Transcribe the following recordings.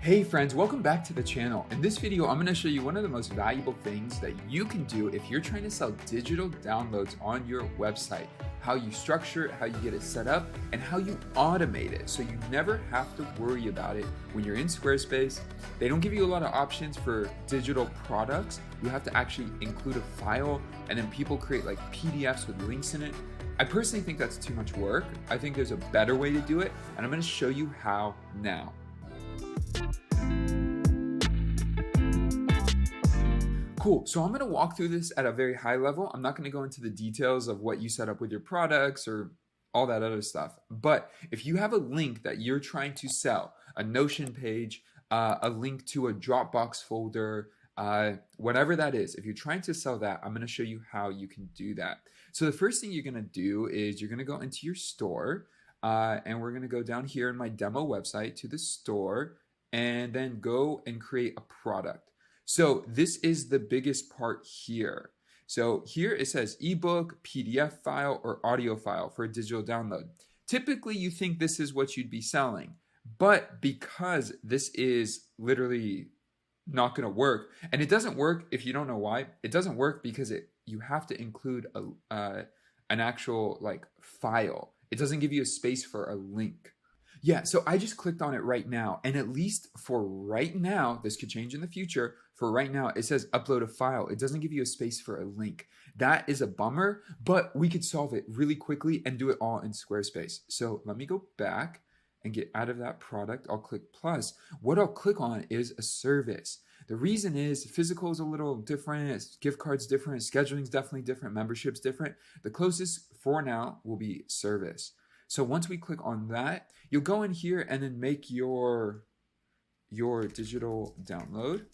Hey friends, welcome back to the channel. In this video, I'm going to show you one of the most valuable things that you can do if you're trying to sell digital downloads on your website. How you structure it, how you get it set up, and how you automate it so you never have to worry about it when you're in Squarespace. They don't give you a lot of options for digital products. You have to actually include a file, and then people create like PDFs with links in it. I personally think that's too much work. I think there's a better way to do it, and I'm going to show you how now. Cool, so I'm gonna walk through this at a very high level. I'm not gonna go into the details of what you set up with your products or all that other stuff. But if you have a link that you're trying to sell, a Notion page, a link to a Dropbox folder, whatever that is, if you're trying to sell that, I'm gonna show you how you can do that. So the first thing you're gonna do is you're gonna go into your store, and we're gonna go down here in my demo website to the store, and then go and create a product. So this is the biggest part here. So here it says ebook, PDF file, or audio file for a digital download. Typically you think this is what you'd be selling, but because this is literally not going to work, and it doesn't work if you don't know why, it doesn't work because you have to include an actual like file. It doesn't give you a space for a link. Yeah, so I just clicked on it right now, and at least for right now, this could change in the future. For right now, it says upload a file. It doesn't give you a space for a link. That is a bummer, but we could solve it really quickly and do it all in Squarespace. So let me go back and get out of that product. I'll click plus. What I'll click on is a service. The reason is physical is a little different, gift cards different, scheduling is definitely different, membership's different. The closest for now will be service. So once we click on that, you'll go in here and then make your digital download.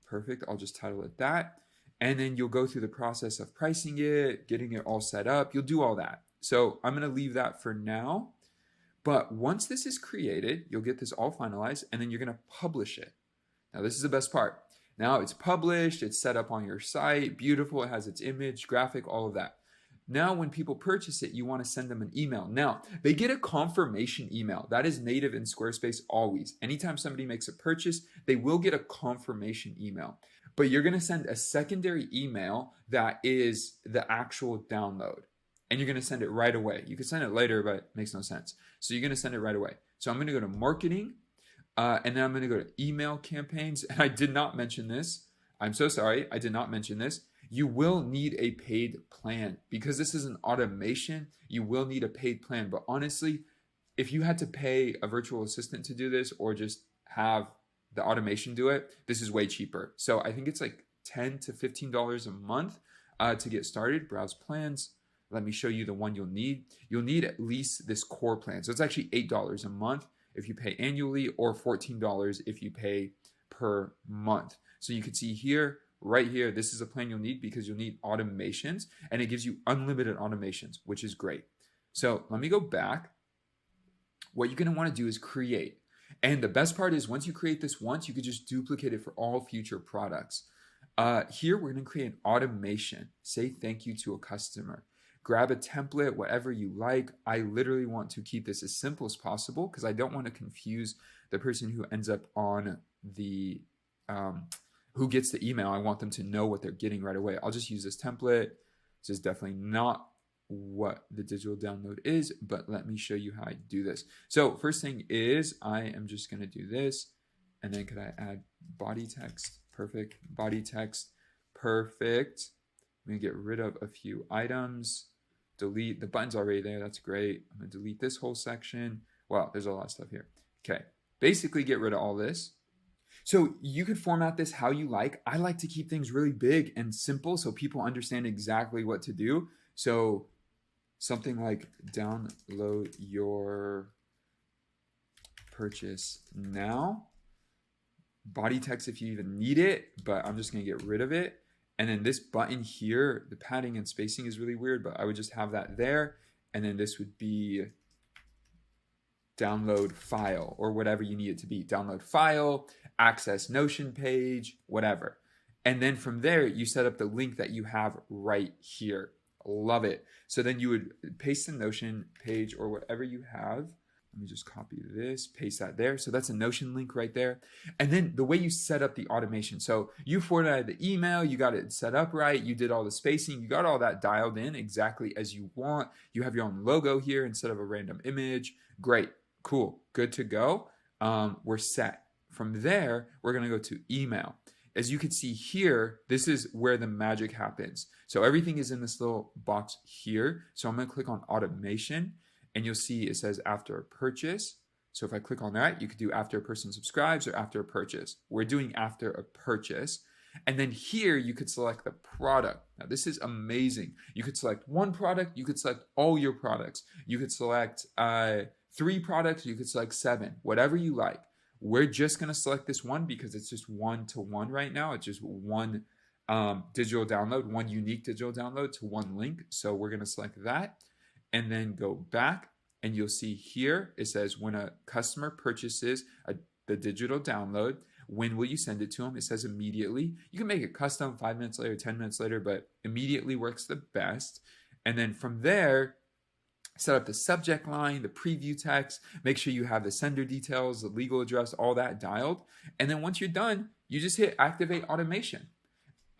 Perfect. I'll just title it that. And then you'll go through the process of pricing it, getting it all set up. You'll do all that. So I'm going to leave that for now. But once this is created, you'll get this all finalized, and then you're going to publish it. Now this is the best part. Now it's published, it's set up on your site, beautiful, it has its image, graphic, all of that. Now, when people purchase it, you want to send them an email. Now, they get a confirmation email. That is native in Squarespace always. Anytime somebody makes a purchase, they will get a confirmation email. But you're going to send a secondary email that is the actual download. And you're going to send it right away. You could send it later, but it makes no sense. So you're going to send it right away. So I'm going to go to marketing, and then I'm going to go to email campaigns. And I did not mention this. I'm so sorry. I did not mention this. You will need a paid plan because this is an automation. You will need a paid plan. But honestly, if you had to pay a virtual assistant to do this or just have the automation do it, this is way cheaper. So I think it's like $10 to $15 a month to get started. Browse plans. Let me show you the one you'll need. You'll need at least this core plan. So it's actually $8 a month if you pay annually, or $14 if you pay per month. So you can see here, right here, this is a plan you'll need because you'll need automations, and it gives you unlimited automations, which is great. So let me go back. What you're going to want to do is create. And the best part is once you create this once, you could just duplicate it for all future products. Here, we're going to create an automation. Say thank you to a customer. Grab a template, whatever you like. I literally want to keep this as simple as possible because I don't want to confuse the person who ends up on the who gets the email. I want them to know what they're getting right away. I'll just use this template. This is definitely not what the digital download is, but let me show you how I do this. So first thing is I am just going to do this, and then could I add body text? Perfect. Body text. Perfect. I'm going to get rid of a few items. Delete. The button's already there. That's great. I'm going to delete this whole section. Wow, there's a lot of stuff here. Okay. Basically get rid of all this. So you could format this how you like. I like to keep things really big and simple so people understand exactly what to do. So something like download your purchase now. Body text if you even need it, but I'm just going to get rid of it. And then this button here, the padding and spacing is really weird, but I would just have that there. And then this would be download file or whatever you need it to be. Download file, access Notion page, whatever. And then from there, you set up the link that you have right here. Love it. So then you would paste the Notion page or whatever you have. Let me just copy this, paste that there. So that's a Notion link right there. And then the way you set up the automation. So you formatted the email, you got it set up right, you did all the spacing, you got all that dialed in exactly as you want. You have your own logo here instead of a random image. Great, cool, good to go. We're set. From there, we're gonna go to email. As you can see here, this is where the magic happens. So everything is in this little box here. So I'm gonna click on automation, and you'll see it says after a purchase. So if I click on that, you could do after a person subscribes or after a purchase. We're doing after a purchase. And then here you could select the product. Now this is amazing. You could select one product, you could select all your products. You could select 3 products, you could select 7, whatever you like. We're just gonna select this one because it's just 1-to-1 right now. It's just one digital download, one unique digital download to one link. So we're gonna select that. And then go back, and you'll see here it says when a customer purchases the digital download, when will you send it to them? It says immediately. You can make it custom 5 minutes later, 10 minutes later, but immediately works the best. And then from there, set up the subject line, the preview text, make sure you have the sender details, the legal address, all that dialed. And then once you're done, you just hit activate automation.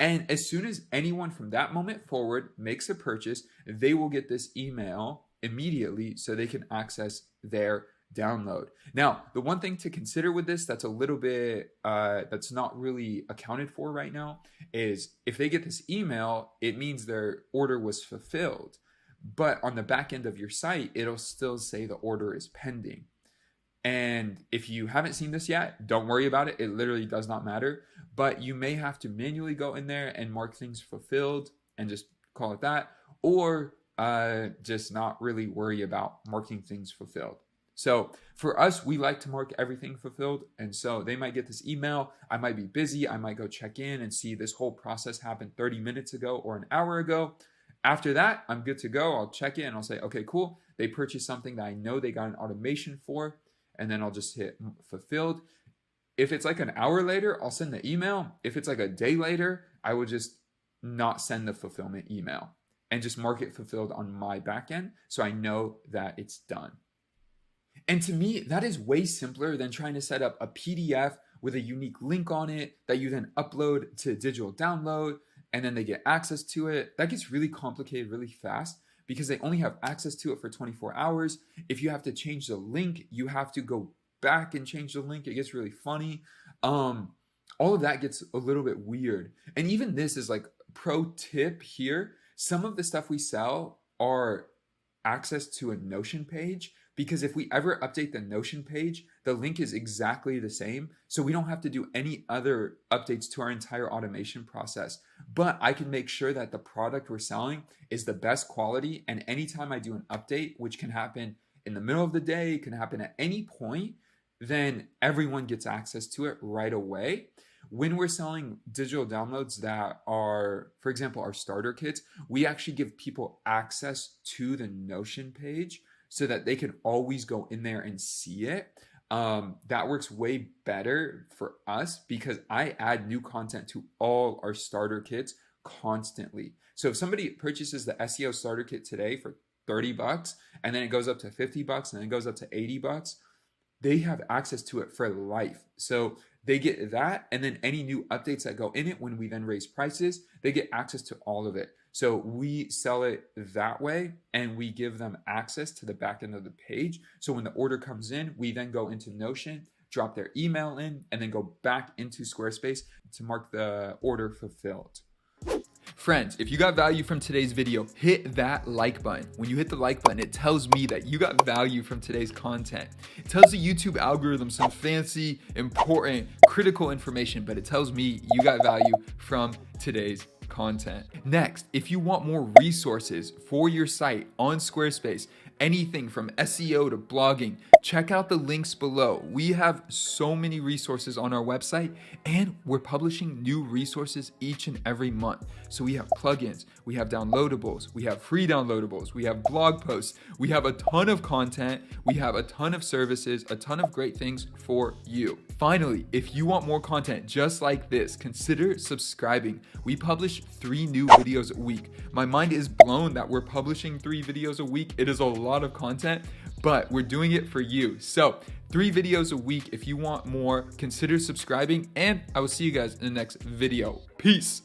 And as soon as anyone from that moment forward makes a purchase, they will get this email immediately so they can access their download. Now, the one thing to consider with this that's a little bit, that's not really accounted for right now is if they get this email, it means their order was fulfilled. But on the back end of your site, it'll still say the order is pending. And if you haven't seen this yet, don't worry about it. It literally does not matter. But you may have to manually go in there and mark things fulfilled and just call it that. Or just not really worry about marking things fulfilled. So for us, we like to mark everything fulfilled. And so they might get this email. I might be busy. I might go check in and see this whole process happened 30 minutes ago or an hour ago. After that, I'm good to go. I'll check it and I'll say, okay, cool. They purchased something that I know they got an automation for. And then I'll just hit fulfilled. If it's like an hour later, I'll send the email. If it's like a day later, I would just not send the fulfillment email and just mark it fulfilled on my backend so I know that it's done. And to me, that is way simpler than trying to set up a PDF with a unique link on it that you then upload to digital download and then they get access to it. That gets really complicated really fast because they only have access to it for 24 hours. If you have to change the link, you have to go back and change the link. It gets really funny. All of that gets a little bit weird. And even this is like pro tip here. Some of the stuff we sell are access to a Notion page, because if we ever update the Notion page, the link is exactly the same. So we don't have to do any other updates to our entire automation process. But I can make sure that the product we're selling is the best quality. And anytime I do an update, which can happen in the middle of the day, can happen at any point, then everyone gets access to it right away. When we're selling digital downloads that are, for example, our starter kits, we actually give people access to the Notion page so that they can always go in there and see it. That works way better for us because I add new content to all our starter kits constantly. So if somebody purchases the SEO starter kit today for $30 and then it goes up to $50 and then it goes up to $80, they have access to it for life. So they get that, and then any new updates that go in it when we then raise prices, they get access to all of it. So we sell it that way, and we give them access to the back end of the page. So when the order comes in, we then go into Notion, drop their email in, and then go back into Squarespace to mark the order fulfilled. Friends, if you got value from today's video, hit that like button. When you hit the like button, it tells me that you got value from today's content. It tells the YouTube algorithm some fancy, important, critical information, but it tells me you got value from today's content. Next, if you want more resources for your site on Squarespace, anything from SEO to blogging, check out the links below. We have so many resources on our website, and we're publishing new resources each and every month. So we have plugins, we have downloadables, we have free downloadables, we have blog posts, we have a ton of content, we have a ton of services, a ton of great things for you. Finally, if you want more content just like this, consider subscribing. We publish 3 new videos a week. My mind is blown that we're publishing 3 videos a week. It is a lot of content, but we're doing it for you. So 3 videos a week. If you want more, consider subscribing, and I will see you guys in the next video. Peace.